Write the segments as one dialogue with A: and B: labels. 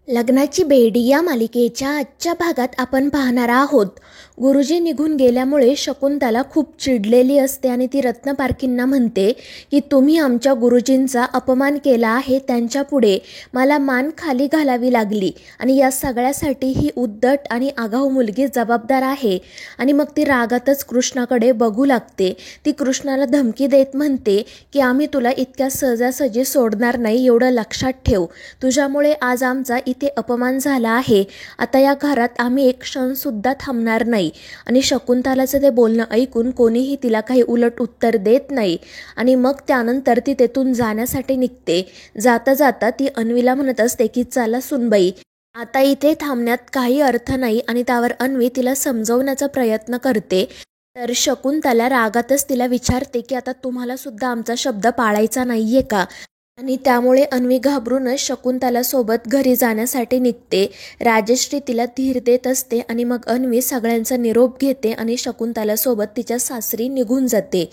A: लग्नाची बेडी या मालिकेच्या आजच्या भागात आपण पाहणार आहोत. गुरुजी निघून गेल्यामुळे शकुंतला खूप चिडलेली असते आणि ती रत्नपारखींना म्हणते की तुम्ही आमच्या गुरुजींचा अपमान केला आहे, त्यांच्यापुढे मला मान खाली घालावी लागली आणि या सगळ्यासाठी ही उद्धट आणि आगाऊ मुलगी जबाबदार आहे. आणि मग ती रागातच कृष्णाकडे बघू लागते. ती कृष्णाला धमकी देत म्हणते की आम्ही तुला इतक्या सहजासहजी सोडणार नाही, एवढं लक्षात ठेव. तुझ्यामुळे आज आमचा इथे अपमान झाला आहे. आता या घरात आम्ही एक क्षणसुद्धा थांबणार नाही. आणि शकुंतलाचं ते बोलणं ऐकून कोणीही तिला काही उलट उत्तर देत नाही. आणि मग त्यानंतर ती तेथून जाण्यासाठी निघते. जाता जाता ती अन्वीला म्हणत असते की चला सुनबाई, आता इथे थांबण्यात काही अर्थ नाही. आणि त्यावर अन्वी तिला समजवण्याचा प्रयत्न करते. तर शकुंतला रागातच तिला विचारते की आता तुम्हाला सुद्धा आमचा शब्द पाळायचा नाहीये का? आणि त्यामुळे अन्वी घाबरूनच शकुंतला सोबत घरी जाण्यासाठी निघते. राजश्री तिला धीर देत असते आणि मग अन्वी सगळ्यांचा निरोप घेते आणि शकुंतला सोबत तिच्या सासरी निघून जाते.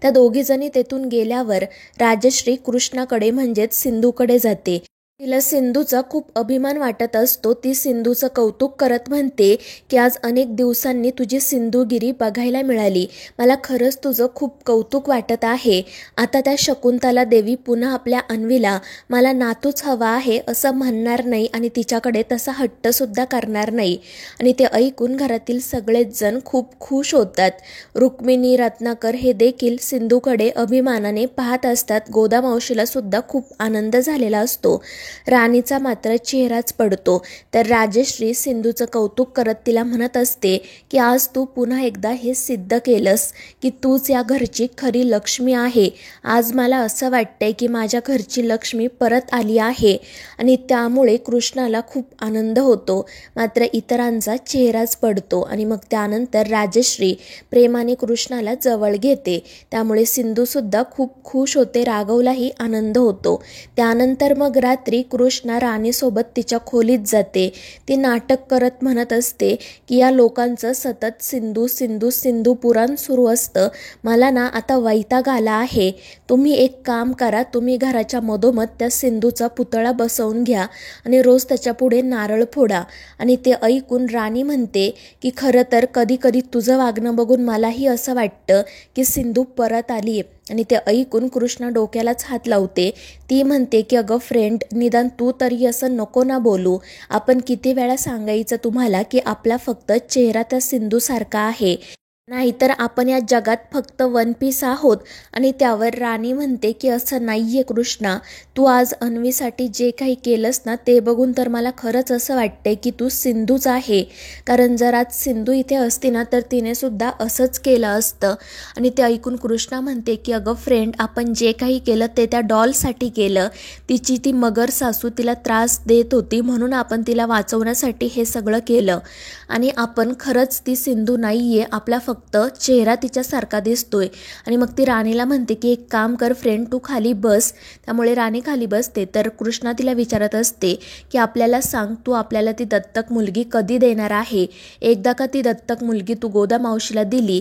A: त्या दोघीजणी तेथून गेल्यावर राजश्री कृष्णाकडे म्हणजेच सिंधूकडे जाते. तिला सिंधूचा खूप अभिमान वाटत असतो. ती सिंधूचं कौतुक करत म्हणते की आज अनेक दिवसांनी तुझी सिंधुगिरी बघायला मिळाली. मला खरंच तुझं खूप कौतुक वाटत आहे. आता त्या शकुंतला देवी पुन्हा आपल्या अन्वीला मला नातूच हवा आहे असं म्हणणार नाही आणि तिच्याकडे तसा हट्टसुद्धा करणार नाही. आणि ते ऐकून घरातील सगळेच जण खूप खुश होतात. रुक्मिणी, रत्नाकर हे देखील सिंधूकडे अभिमानाने पाहत असतात. गोदा मावशीला सुद्धा खूप आनंद झालेला असतो. राणीचा मात्र चेहराच पडतो. तर राजश्री सिंधूचं कौतुक करत तिला म्हणत असते की आज तू पुन्हा एकदा हे सिद्ध केलंस की तूच या घरची खरी लक्ष्मी आहे. आज मला असं वाटतंय की माझ्या घरची लक्ष्मी परत आली आहे. आणि त्यामुळे कृष्णाला खूप आनंद होतो. मात्र इतरांचा चेहराच पडतो. आणि मग त्यानंतर राजश्री प्रेमाने कृष्णाला जवळ घेते. त्यामुळे सिंधूसुद्धा खूप खुश होते. राघवलाही आनंद होतो. त्यानंतर मग रात्री कृष्णा राणीसोबत तिच्या खोलीत जाते. ती नाटक करत म्हणत असते की या लोकांचं सतत सिंधू सिंधू सिंधू पुराण सुरू असतं. मला ना आता वैताग आला आहे. तुम्ही एक काम करा, तुम्ही घराच्या मधोमध त्या सिंधूचा पुतळा बसवून घ्या आणि रोज त्याच्या पुढे नारळ फोडा. आणि ते ऐकून राणी म्हणते की खरं तर कधी कधी तुझं वागणं बघून मलाही असं वाटतं की सिंधू परत आली आहे. आणि ते ऐकून कृष्णा डोक्यालाच हात लावते. ती म्हणते की अगं फ्रेंड, निदान तू तरी असं नको ना बोलू. आपण किती वेळा सांगायचं तुम्हाला की आपला फक्त चेहरा त्या सिंधूसारखा आहे, नाहीतर आपण या जगात फक्त वन पीस आहोत. आणि त्यावर राणी म्हणते की असं नाहीये कृष्णा, तू आज अन्वीसाठी जे काही केलंस ना ते बघून तर मला खरंच असं वाटतंय की तू सिंधूच आहे. कारण जर आज सिंधू इथे असती ना तर तिने सुद्धा असंच केलं असतं. आणि ते ऐकून कृष्णा म्हणते की अगं फ्रेंड, आपण जे काही केलं ते त्या डॉलसाठी केलं. तिची ती मगर सासू तिला त्रास देत होती म्हणून आपण तिला वाचवण्यासाठी हे सगळं केलं. आणि आपण खरंच ती सिंधू नाहीये, आपला फक्त चेहरा तिच्यासारखा दिसतोय. आणि मग ती राणीला म्हणते की एक काम कर फ्रेंड, तू खाली बस. त्यामुळे राणी खाली बसते. तर कृष्णा तिला विचारत असते की आपल्याला सांग, तू आपल्याला ती दत्तक मुलगी कधी देणार आहे? एकदा का ती दत्तक मुलगी तू गोदा मावशीला दिली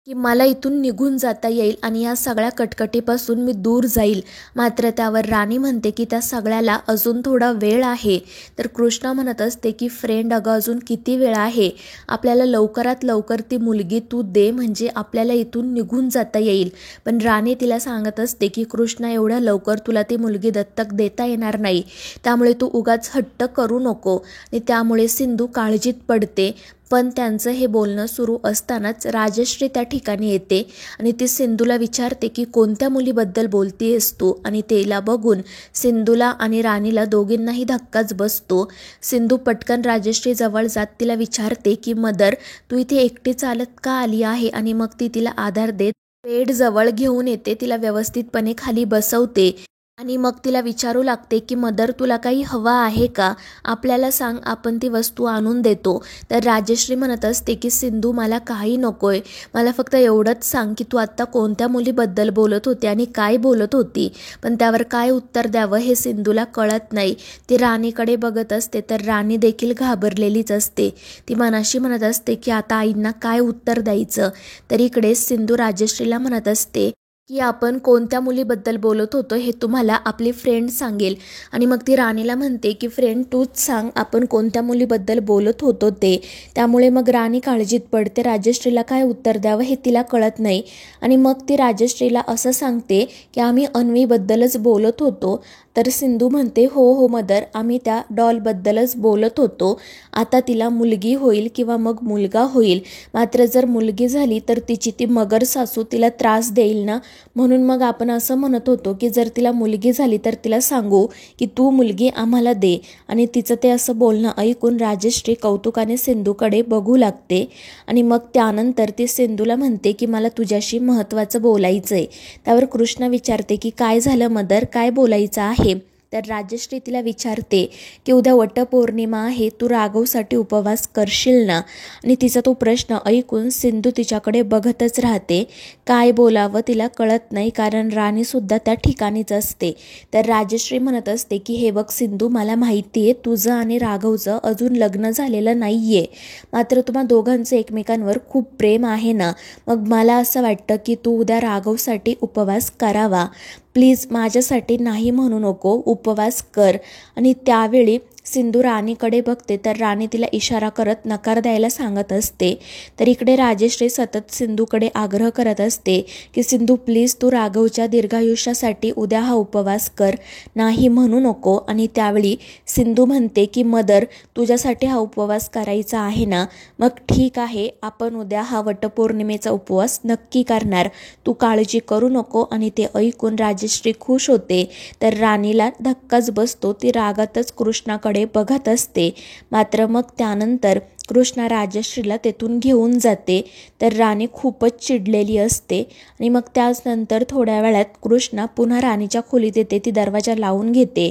A: की मला इथून निघून जाता येईल आणि या सगळ्या कटकटीपासून मी दूर जाईल. मात्र त्यावर राणी म्हणते की त्या सगळ्याला अजून थोडा वेळ आहे. तर कृष्णा म्हणत असते की फ्रेंड, अगं अजून किती वेळ आहे? आपल्याला लवकरात लवकर ती मुलगी तू दे, म्हणजे आपल्याला इथून निघून जाता येईल. पण राणी तिला सांगत असते की कृष्णा, एवढ्या लवकर तुला ती मुलगी दत्तक देता येणार नाही. त्यामुळे तू उगाच हट्ट करू नको. आणि त्यामुळे सिंधू काळजीत पडते. पण त्यांचं हे बोलणं सुरू असतानाच राजश्री त्या ठिकाणी येते आणि ती सिंधूला विचारते की कोणत्या मुलीबद्दल बोलतेस तू? आणि तिला बघून सिंधूला आणि राणीला दोघींनाही धक्काच बसतो. सिंधू पटकन राजश्री जवळ जात तिला विचारते की मदर, तू इथे एकटी चालत का आली आहे? आणि मग ती तिला आधार देत बेड जवळ घेऊन येते. तिला व्यवस्थितपणे खाली बसवते आणि मग तिला विचारू लागते की मदर, तुला काही हवा आहे का? आपल्याला सांग, आपण ती वस्तू आणून देतो. तर राजश्री म्हणत असते की सिंधू, मला काही नकोय. मला फक्त एवढंच सांग की तू आत्ता कोणत्या मुलीबद्दल बोलत होती आणि काय बोलत होती? पण त्यावर काय उत्तर द्यावं हे सिंधूला कळत नाही. ती राणीकडे बघत असते तर राणी देखील घाबरलेलीच असते. ती मनाशी म्हणत असते की आता आईंना काय उत्तर द्यायचं? तर इकडे सिंधू राजश्रीला म्हणत असते की आपण कोणत्या मुलीबद्दल बोलत होतो हे तुम्हाला आपली फ्रेंड सांगेल. आणि मग ती राणीला म्हणते की फ्रेंड तूच सांग आपण कोणत्या मुलीबद्दल बोलत होतो ते. त्यामुळे मग राणी काळजीत पडते. राजश्रीला काय उत्तर द्यावं हे तिला कळत नाही. आणि मग ती राजश्रीला असं सांगते की आम्ही अन्वीबद्दलच बोलत होतो. तर सिंधू म्हणते हो हो मदर, आम्ही त्या डॉलबद्दलच बोलत होतो. आता तिला मुलगी होईल किंवा मग मुलगा होईल, मात्र जर मुलगी झाली तर तिची ती मगर सासू तिला त्रास देईल ना, म्हणून मग आपण असं म्हणत होतो की जर तिला मुलगी झाली तर तिला सांगू की तू मुलगी आम्हाला दे. आणि तिचं ते असं बोलणं ऐकून राजश्री कौतुकाने सिंधूकडे बघू लागते. आणि मग त्यानंतर ती सिंधूला म्हणते की मला तुझ्याशी महत्त्वाचं बोलायचं आहे. त्यावर कृष्णा विचारते की काय झालं मदर, काय बोलायचं आहे. तर राजश्री तिला विचारते की उद्या वटपौर्णिमा आहे, तू राघवसाठी उपवास करशील ना. आणि तिचा तो प्रश्न ऐकून सिंधू तिच्याकडे बघतच राहते. काय बोलावं तिला कळत नाही, कारण राणीसुद्धा त्या ठिकाणीच असते. तर राजश्री म्हणत असते की हे बघ सिंधू, मला माहिती आहे तुझं आणि राघवचं अजून लग्न झालेलं नाही आहे, मात्र तुम्हा दोघांचं एकमेकांवर खूप प्रेम आहे ना. मग मला असं वाटतं की तू उद्या राघवसाठी उपवास करावा. प्लीज माझ्यासाठी नाही म्हणू नको, उपवास कर. आणि त्यावेळी सिंधू राणीकडे बघते तर राणी तिला इशारा करत नकार द्यायला सांगत असते. तर इकडे राजश्री सतत सिंधूकडे आग्रह करत असते की सिंधू प्लीज तू राघवच्या दीर्घायुष्यासाठी उद्या हा उपवास कर, नाही म्हणू नको. आणि त्यावेळी सिंधू म्हणते की मदर, तुझ्यासाठी हा उपवास करायचा आहे ना, मग ठीक आहे, आपण उद्या हा वटपौर्णिमेचा उपवास नक्की करणार, तू काळजी करू नको. आणि ते ऐकून राजश्री खुश होते. तर राणीला धक्काच बसतो. ती रागातच कृष्णाकडे बघत असते. मात्र मग त्यानंतर कृष्णा राजश्रीला तेथून घेऊन जाते. तर राणी खूपच चिडलेली असते. आणि मग त्यानंतर थोड्या वेळात कृष्णा पुन्हा राणीच्या खोलीत येते. ती दरवाजा लावून घेते.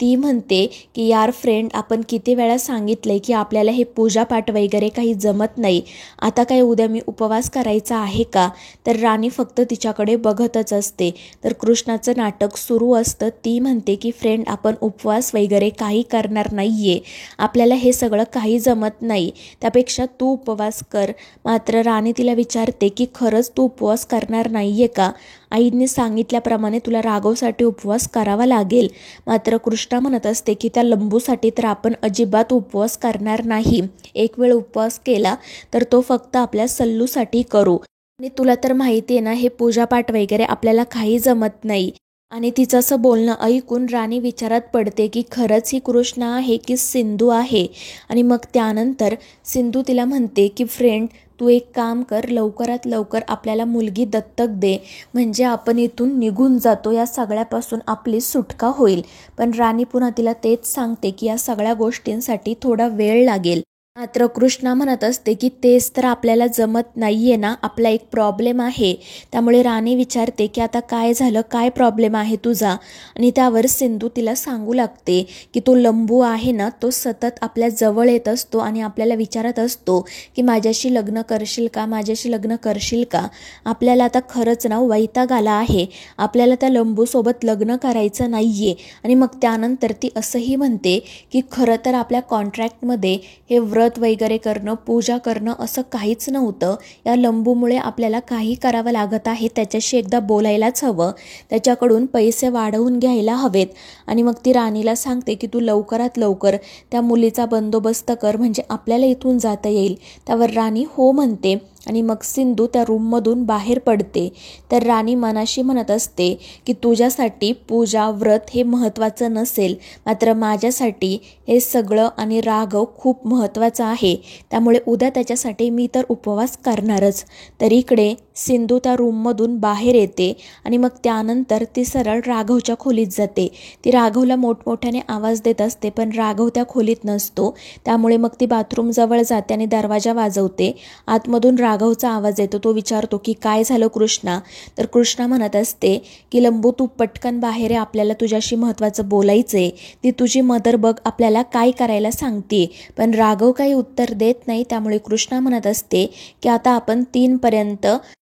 A: ती म्हणते की यार फ्रेंड, आपण किती वेळा सांगितलंय की आपल्याला हे पूजापाठ वगैरे काही जमत नाही, आता काय उद्या मी उपवास करायचा आहे का. तर राणी फक्त तिच्याकडे बघतच असते. तर कृष्णाचं नाटक सुरू असतं. ती म्हणते की फ्रेंड, आपण उपवास वगैरे काही करणार नाही आहे, आपल्याला हे सगळं काही जमत नाही, त्यापेक्षा तू उपवास कर. मात्र राणी तिला विचारते की खरंच तू उपवास करणार नाही आहे का. आईने सांगितल्याप्रमाणे तुला राघवसाठी उपवास करावा लागेल. मात्र कृष्णा म्हणत असते की त्या लंबूसाठी तर आपण अजिबात उपवास करणार नाही. एक वेळ उपवास केला तर तो फक्त आपल्या सल्लूसाठी करू. आणि तुला तर माहिती आहे ना, हे पूजापाठ वगैरे आपल्याला काही जमत नाही. आणि तिचं असं बोलणं ऐकून राणी विचारात पडते की खरंच ही कृष्णा आहे की सिंधू आहे. आणि मग त्यानंतर सिंधू तिला म्हणते की फ्रेंड, तू एक काम कर, लवकरात लवकर आपल्याला मुलगी दत्तक दे, म्हणजे आपण इथून निघून जातो, या सगळ्यापासून आपली सुटका होईल. पण राणी पुन्हा तिला तेच सांगते की या सगळ्या गोष्टींसाठी थोडा वेळ लागेल. मात्र कृष्णा म्हणत असते की तेच तर आपल्याला जमत नाहीये ना, आपला एक प्रॉब्लेम आहे. त्यामुळे राणी विचारते की आता काय झालं, काय प्रॉब्लेम आहे तुझा. आणि त्यावर सिंधू तिला सांगू लागते की तो लंबू आहे ना, तो सतत आपल्या जवळ येत असतो आणि आपल्याला विचारत असतो की माझ्याशी लग्न करशील का, माझ्याशी लग्न करशील का. आपल्याला आता खरंच ना वैताग आला आहे, आपल्याला त्या लंबूसोबत लग्न करायचं नाहीये. आणि मग त्यानंतर ती असंही म्हणते की खरं तर आपल्या कॉन्ट्रॅक्टमध्ये हे व्रत वगैरे करणं, पूजा करणं असं काहीच नव्हतं. या लंबूमुळे आपल्याला काही करावं लागत आहे, त्याच्याशी एकदा बोलायलाच हवं, त्याच्याकडून पैसे वाढवून घ्यायला हवेत. आणि मग ती राणीला सांगते की तू लवकरात लवकर त्या मुलीचा बंदोबस्त कर, म्हणजे आपल्याला इथून जाता येईल. त्यावर राणी हो म्हणते. आणि मग सिंधू त्या रूममधून बाहेर पडते. तर राणी मनाशी म्हणत असते की तुझ्यासाठी पूजा व्रत हे महत्त्वाचं नसेल, मात्र माझ्यासाठी हे सगळं आणि राघव खूप महत्त्वाचं आहे, त्यामुळे उद्या त्याच्यासाठी मी तर उपवास करणारच. तर इकडे सिंधू त्या रूममधून बाहेर येते. आणि मग त्यानंतर ती सरळ राघवच्या खोलीत जाते. ती राघवला मोठमोठ्याने आवाज देत असते, पण राघव त्या खोलीत नसतो. त्यामुळे मग ती बाथरूमजवळ जाते आणि दरवाजा वाजवते. आतमधून राघवचा आवाज येतो. तो विचारतो की काय झालं कृष्णा. तर कृष्णा म्हणत असते की लंबू, तू पटकन बाहेर आहे, आपल्याला तुझ्याशी महत्त्वाचं बोलायचंय. ती तुझी मदर बघ आपल्याला काय करायला सांगते. पण राघव काही उत्तर देत नाही. त्यामुळे कृष्णा म्हणत असते की आता आपण 3 पर्यंत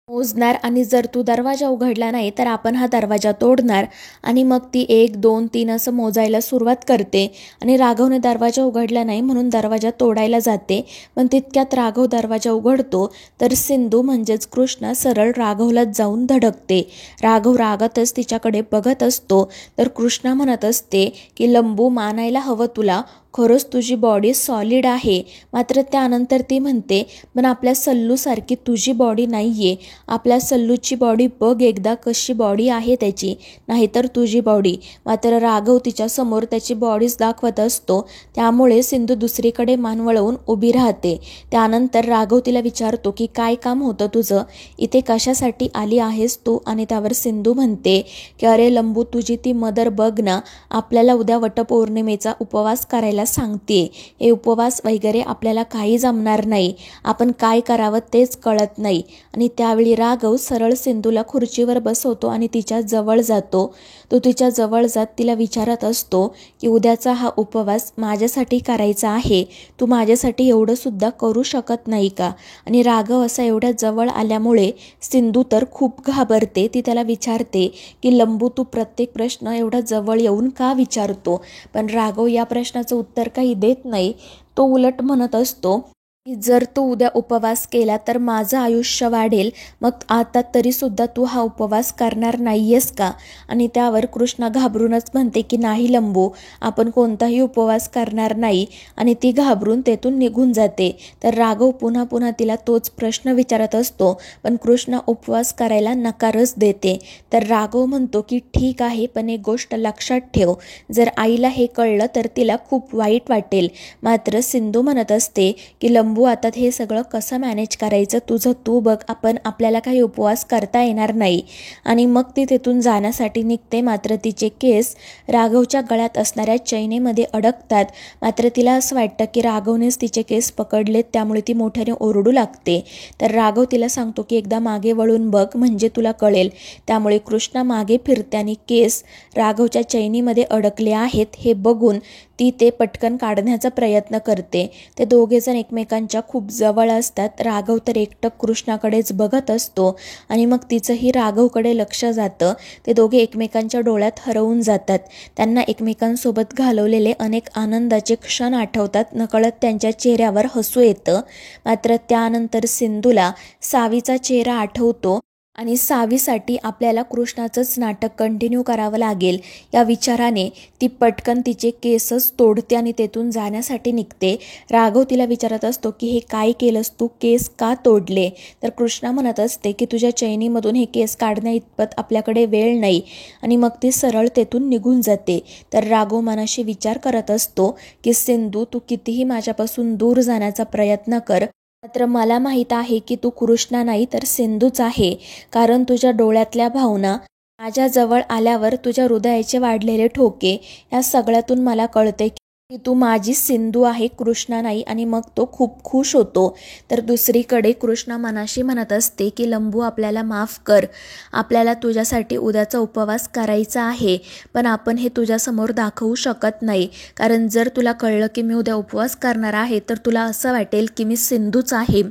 A: मोजणार आणि जर तू दरवाजा उघडला नाही तर आपण हा दरवाजा तोडणार. आणि मग ती 1 2 3 असं मोजायला सुरुवात करते आणि राघवने दरवाजा उघडला नाही म्हणून दरवाजा तोडायला जाते. पण तितक्यात राघव दरवाजा उघडतो तर सिंधू म्हणजेच कृष्णा सरळ राघवलाच जाऊन धडकते. राघव रागातच तिच्याकडे बघत असतो तर कृष्णा म्हणत असते की लंबू, मानायला हवं तुला, खरंच तुझी बॉडी सॉलिड आहे. मात्र त्यानंतर ती म्हणते, पण आपल्या सल्लूसारखी तुझी बॉडी नाही आहे. आपल्या सल्लूची बॉडी बघ एकदा, कशी बॉडी आहे त्याची, नाहीतर तुझी बॉडी. मात्र राघव तिच्यासमोर त्याची बॉडीच दाखवत असतो. त्यामुळे सिंधू दुसरीकडे मान वळवून उभी राहते. त्यानंतर राघव तिला विचारतो की काय काम होतं तुझं, इथे कशासाठी आली आहेस तू. आणि त्यावर सिंधू म्हणते की अरे लंबू, तुझी ती मदर बघ ना, आपल्याला उद्या वटपौर्णिमेचा उपवास करायला सांगते. हे उपवास वगैरे आपल्याला काही जमणार नाही, आपण काय करावं तेच कळत नाही. आणि त्यावेळी राघव सरळ सिंधूला खुर्चीवर बसवतो आणि तिच्या जवळ जातो. तो तिच्या जवळ जात तिला विचारत असतो की उद्याचा हा उपवास माझ्यासाठी करायचा आहे, तू माझ्यासाठी एवढं सुद्धा करू शकत नाही का. आणि राघव असा एवढ्या जवळ आल्यामुळे सिंधू तर खूप घाबरते. ती त्याला विचारते की लंबू, तू प्रत्येक प्रश्न एवढा जवळ येऊन का विचारतो. पण राघव या प्रश्नाचं उत्तर काही देत नाही. तो उलट म्हणत असतो की जर तू उद्या उपवास केला तर माझं आयुष्य वाढेल, मग आता तरीसुद्धा तू हा उपवास करणार नाही आहेस का. आणि त्यावर कृष्णा घाबरूनच म्हणते की नाही लंबू, आपण कोणताही उपवास करणार नाही. आणि ती घाबरून तेथून निघून जाते. तर राघव पुन्हा पुन्हा तिला तोच प्रश्न विचारत असतो, पण कृष्णा उपवास करायला नकारच देते. तर राघव म्हणतो की ठीक आहे, पण एक गोष्ट लक्षात ठेव, जर आईला हे कळलं तर तिला खूप वाईट वाटेल. मात्र सिंधू म्हणत असते की लंबू, आता हे सगळं कसं मॅनेज करायचं, तुझं तू बघ, आपल्याला काही उपवास करता येणार नाही. आणि मग ती तिथून जाण्यासाठी निघते. मात्र तिचे केस राघवच्या गळ्यात असणाऱ्या चैनीमध्ये अडकतात. मात्र तिला असं वाटतं की राघवनेच तिचे केस पकडलेत, त्यामुळे ती मोठ्याने ओरडू लागते. तर राघव तिला सांगतो की एकदा मागे वळून बघ, म्हणजे तुला कळेल. त्यामुळे कृष्णा मागे फिरते आणि केस राघवच्या चैनीमध्ये अडकले आहेत हे बघून ती ते पटकन काढण्याचा प्रयत्न करते. ते दोघेजण एकमेकांच्या खूप जवळ असतात. राघव तर एकटक कृष्णाकडेच बघत असतो आणि मग तिचंही राघवकडे लक्ष जातं. ते दोघे एकमेकांच्या डोळ्यात हरवून जातात. त्यांना एकमेकांसोबत घालवलेले अनेक आनंदाचे क्षण आठवतात. नकळत त्यांच्या चेहऱ्यावर हसू येतं. मात्र त्यानंतर सिंधूला सावीचा चेहरा आठवतो आणि सावीसाठी आपल्याला कृष्णाचंच नाटक कंटिन्यू करावं लागेल या विचाराने ती पटकन तिचे केसच तोडते आणि तेथून जाण्यासाठी निघते. राघव तिला विचारत असतो की हे काय केलंस तू, केस का तोडले. तर कृष्णा म्हणत असते की तुझ्या चैनीमधून हे केस काढण्या इतपत आपल्याकडे वेळ नाही. आणि मग ती सरळ तेथून निघून जाते. तर राघव मनाशी विचार करत असतो की सिंधू, तू कितीही माझ्यापासून दूर जाण्याचा प्रयत्न कर, मात्र मला माहीत आहे की तू कृष्णा नाही तर सिंधूच आहे. कारण तुझ्या डोळ्यातल्या भावना, माझ्याजवळ आल्यावर तुझ्या हृदयाचे वाढलेले ठोके, या सगळ्यातून मला कळते की तू माझी सिंधू आहे, कृष्णा नाही. आणि मग तो खूप खुश होतो. तर दुसरीकडे कृष्णा मनाशी म्हणत असते की लंबू, आपल्याला माफ कर, आपल्याला तुझ्यासाठी उद्याचा उपवास करायचा आहे, पण आपण हे तुझ्यासमोर दाखवू शकत नाही. कारण जर तुला कळलं की मी उद्या उपवास करणार आहे तर तुला असं वाटेल की मी सिंधूच आहे.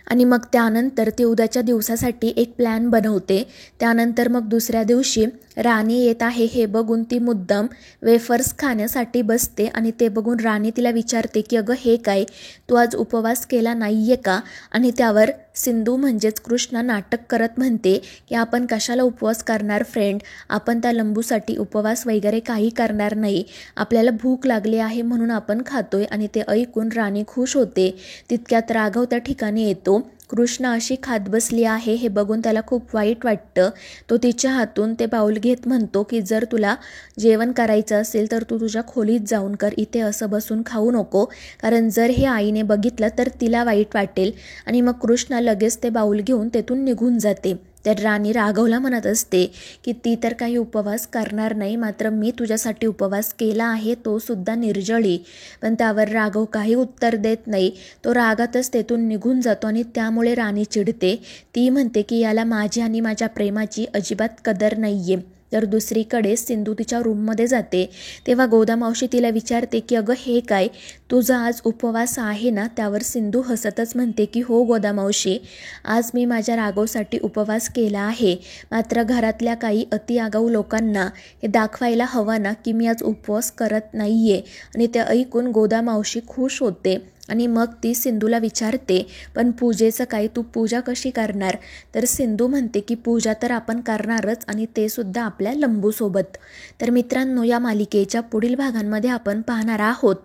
A: आणि मग त्यानंतर ती उद्याच्या दिवसासाठी एक प्लॅन बनवते. त्यानंतर मग दुसऱ्या दिवशी राणी येत आहे हे बघून ती मुद्दाम वेफर्स खाण्यासाठी बसते. आणि ते बघून राणी तिला विचारते की अगं हे काय, तू आज उपवास केला नाही आहे का. आणि त्यावर सिंधू म्हणजेच कृष्णा नाटक करत म्हणते की आपण कशाला उपवास करणार फ्रेंड, आपण त्या लंबूसाठी उपवास वगैरे काही करणार नाही, आपल्याला भूक लागली आहे म्हणून आपण खातोय. आणि ते ऐकून राणी खुश होते. तितक्यात राघव त्या ठिकाणी येतो. कृष्णा अशी खात बसली आहे हे बघून त्याला खूप वाईट वाटतं. तो तिच्या हातून ते बाऊल घेत म्हणतो की जर तुला जेवण करायचं असेल तर तू तुझ्या खोलीत जाऊन कर, इथे असं बसून खाऊ नको, कारण जर हे आईने बघितलं तर तिला वाईट वाटेल. आणि मग कृष्णा लगेच ते बाऊल घेऊन तेथून निघून जाते. तर राणी राघवला म्हणत असते की ती तर काही उपवास करणार नाही, मात्र मी तुझ्यासाठी उपवास केला आहे, तो सुद्धा निर्जळी. पण त्यावर राघव काही उत्तर देत नाही. तो रागातच तेथून निघून जातो आणि त्यामुळे राणी चिडते. ती म्हणते की याला माझी आणि माझ्या प्रेमाची अजिबात कदर नाही आहे. तर दुसरीकडे सिंधू तिच्या रूममध्ये जाते तेव्हा गोदामावशी तिला विचारते की अगं हे काय, तुझा आज उपवास आहे ना? त्यावर सिंधू हसतच म्हणते की हो गोदामावशी, आज मी माझ्या राघवसाठी उपवास केला आहे. मात्र घरातल्या काही अति आगाऊ लोकांना हे दाखवायला हवं ना की मी आज उपवास करत नाही आहे. आणि ते ऐकून गोदामावशी खुश होते आणि मग ती सिंधूला विचारते, पण पूजेचं काय, तू पूजा कशी करणार? तर सिंधू म्हणते की पूजा तर आपण करणारच आणि ते सुद्धा आपल्या लंबूसोबत. तर मित्रांनो, या मालिकेच्या पुढील भागांमध्ये आपण पाहणार आहोत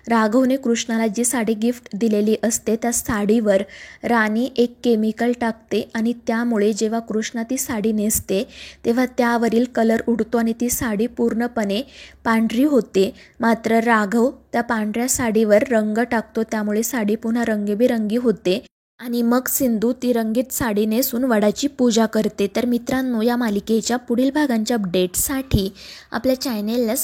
A: राघवने कृष्णाला जी साडी गिफ्ट दिलेली असते त्या साडीवर राणी एक केमिकल टाकते आणि त्यामुळे जेव्हा कृष्णा ती साडी नेसते तेव्हा त्यावरील कलर उडतो आणि ती साडी पूर्णपणे पांढरी होते. मात्र राघव त्या पांढऱ्या साडीवर रंग टाकतो, त्यामुळे साडी पुन्हा रंगीबेरंगी होते आणि मग सिंधू ती रंगीत साडी नेसून वडाची पूजा करते. तर मित्रांनो, या मालिकेच्या पुढील भागांच्या अपडेट्ससाठी आपल्या चॅनेलला